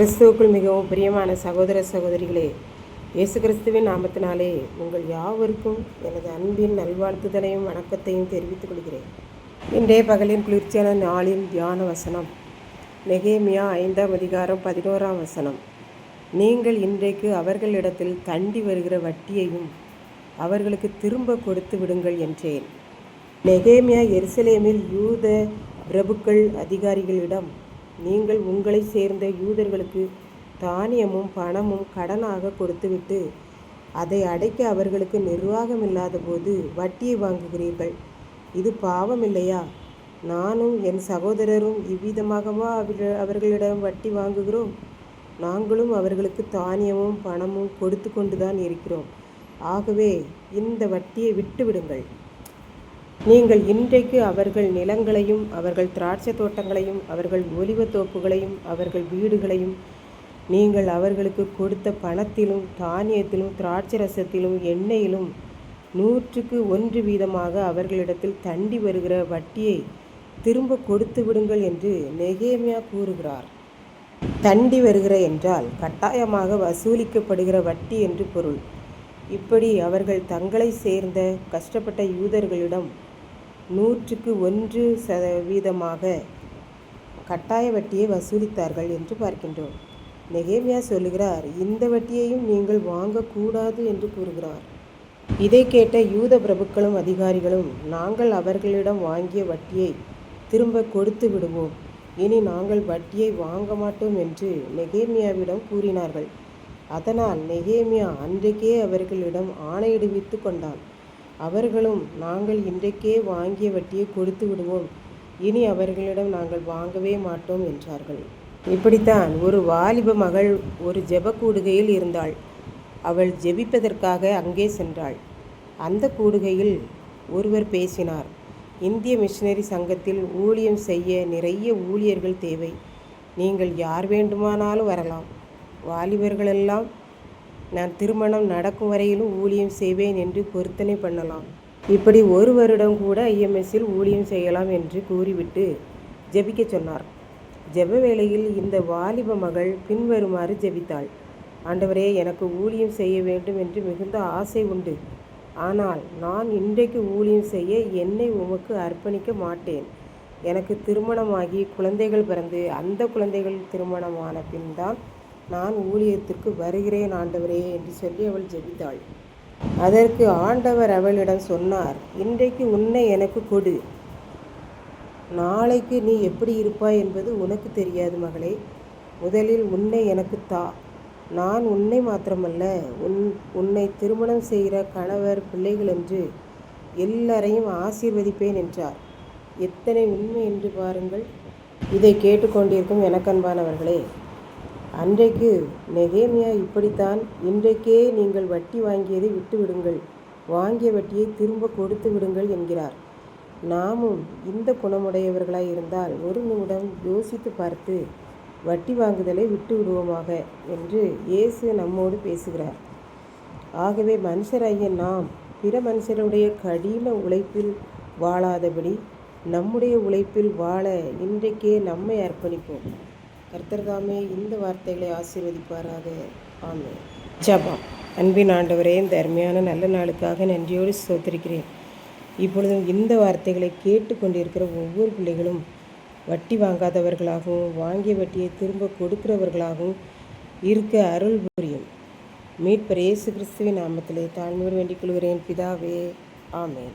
கிறிஸ்துவுக்குள் மிகவும் பிரியமான சகோதர சகோதரிகளே, இயேசு கிறிஸ்துவின் நாமத்தினாலே உங்கள் யாவருக்கும் எனது அன்பின் நல்வாழ்த்துதலையும் வணக்கத்தையும் தெரிவித்துக் கொள்கிறேன். இன்றைய பகலின் குளிர்ச்சியான நாளின் தியான வசனம் நெகேமியா 5ஆம் அதிகாரம் 11ஆம் வசனம். நீங்கள் இன்றைக்கு அவர்களிடத்தில் தண்டி வருகிற வட்டியையும் அவர்களுக்கு திரும்ப கொடுத்து விடுங்கள் என்றேன். நெகேமியா எருசலேமில் யூத பிரபுக்கள் அதிகாரிகளிடம், நீங்கள் உங்களை சேர்ந்த யூதர்களுக்கு தானியமும் பணமும் கடனாக கொடுத்துவிட்டு அதை அடைக்க அவர்களுக்கு நிர்வாகம் இல்லாத போது வட்டியை வாங்குகிறீர்கள். இது பாவம் இல்லையா? நானும் என் சகோதரரும் இவ்விதமாகவா அவர்களிடம் வட்டி வாங்குகிறோம்? நாங்களும் அவர்களுக்கு தானியமும் பணமும் கொடுத்து கொண்டுதான் இருக்கிறோம். ஆகவே இந்த வட்டியை விட்டுவிடுங்கள். நீங்கள் இன்றைக்கு அவர்கள் நிலங்களையும் அவர்கள் திராட்சை தோட்டங்களையும் அவர்கள் ஒலிவ தோப்புகளையும் அவர்கள் வீடுகளையும் நீங்கள் அவர்களுக்கு கொடுத்த பணத்திலும் தானியத்திலும் திராட்சை ரசத்திலும் எண்ணெயிலும் 100% வீதமாக அவர்களிடத்தில் தண்டி வருகிற வட்டியை திரும்ப கொடுத்து விடுங்கள் என்று நெகேமியா கூறுகிறார். தண்டி வருகிற என்றால் கட்டாயமாக வசூலிக்கப்படுகிற வட்டி என்று பொருள். இப்படி அவர்கள் தங்களை சேர்ந்த கஷ்டப்பட்ட யூதர்களிடம் 100% கட்டாய வட்டியை வசூலித்தார்கள் என்று பார்க்கின்றோம். நெகேமியா சொல்லுகிறார், இந்த வட்டியையும் நீங்கள் வாங்கக்கூடாது என்று கூறுகிறார். இதை கேட்ட யூத பிரபுக்களும் அதிகாரிகளும், நாங்கள் அவர்களிடம் வாங்கிய வட்டியை திரும்ப கொடுத்து விடுவோம், இனி நாங்கள் வட்டியை வாங்க மாட்டோம் என்று நெகேமியாவிடம் கூறினார்கள். அதனால் நெகேமியா அன்றைக்கே அவர்களிடம் ஆணையிடுவித்து கொண்டான். அவர்களும், நாங்கள் இன்றைக்கே வாங்கிய வட்டியை கொடுத்து விடுவோம், இனி அவர்களிடம் நாங்கள் வாங்கவே மாட்டோம் என்றார்கள். இப்படித்தான் ஒரு வாலிப மகள் ஒரு ஜெப கூடுகையில் இருந்தாள். அவள் ஜெபிப்பதற்காக அங்கே சென்றாள். அந்த கூடுகையில் ஒருவர் பேசினார், இந்திய மிஷனரி சங்கத்தில் ஊழியம் செய்ய நிறைய ஊழியர்கள் தேவை. நீங்கள் யார் வேண்டுமானாலும் வரலாம். வாலிபர்களெல்லாம் நான் திருமணம் நடக்கும் வரையிலும் ஊழியம் செய்வேன் என்று பொருத்தனை பண்ணலாம். இப்படி ஒரு வருடம் கூட IMSல் ஊழியம் செய்யலாம் என்று கூறிவிட்டு ஜெபிக்க சொன்னார். ஜெப வேளையில் இந்த வாலிப மகள் பின்வருமாறு ஜெபித்தாள். ஆண்டவரே, எனக்கு ஊழியம் செய்ய வேண்டும் என்று மிகுந்த ஆசை உண்டு. ஆனால் நான் இன்றைக்கு ஊழியம் செய்ய என்னை உமக்கு அர்ப்பணிக்க மாட்டேன். எனக்கு திருமணமாகி குழந்தைகள் பிறந்து அந்த குழந்தைகள் திருமணமான பின் தான் நான் ஊழியத்திற்கு வருகிறேன் ஆண்டவரே என்று சொல்லி அவள் ஜெபித்தாள். அதற்கு ஆண்டவர் அவளிடம் சொன்னார், இன்றைக்கு உன்னை எனக்கு கொடு, நாளைக்கு நீ எப்படி இருப்பாய் என்பது உனக்கு தெரியாது மகளே. முதலில் உன்னை எனக்கு தா. நான் உன்னை மாத்திரமல்ல, உன்னை திருமணம் செய்கிற கணவர் பிள்ளைகள் என்று எல்லாரையும் ஆசீர்வதிப்பேன் என்றார். எத்தனை உண்மை என்று பாருங்கள். இதை கேட்டுக்கொண்டிருக்கும் எனக்கன்பானவர்களே, அன்றைக்கு நெகேமியா இப்படித்தான், இன்றைக்கே நீங்கள் வட்டி வாங்கியதை விட்டு விடுங்கள், வாங்கிய வட்டியை திரும்ப கொடுத்து விடுங்கள் என்கிறார். நாமும் இந்த குணமுடையவர்களாய் இருந்தால் ஒரு நிமிடம் யோசித்து பார்த்து வட்டி வாங்குதலை விட்டு விடுவோமாக என்று இயேசு நம்மோடு பேசுகிறார். ஆகவே மனுஷராகிய நாம் பிற மனுஷருடைய கடின உழைப்பில் வாழாதபடி நம்முடைய உழைப்பில் வாழ இன்றைக்கே நம்மை அர்ப்பணிப்போம். கர்த்தர் தாமே இந்த வார்த்தைகளை ஆசீர்வதிப்பாராக. ஆமென். ஜெபம். அன்பின் ஆண்டவரே, இந்த அருமையான நல்ல நாளுக்காக நன்றியோடு ஸ்தோத்திரிக்கிறேன். இப்பொழுதும் இந்த வார்த்தைகளை கேட்டுக்கொண்டிருக்கிற ஒவ்வொரு பிள்ளைகளும் வட்டி வாங்காதவர்களாகவும் வாங்கிய வட்டியை திரும்ப கொடுக்கிறவர்களாகவும் இருக்க அருள் புரியும். மீட்பர் இயேசு கிறிஸ்துவின் நாமத்திலே தாழ்மையோடு வேண்டிக் கொள்கிறேன் பிதாவே. ஆமென்.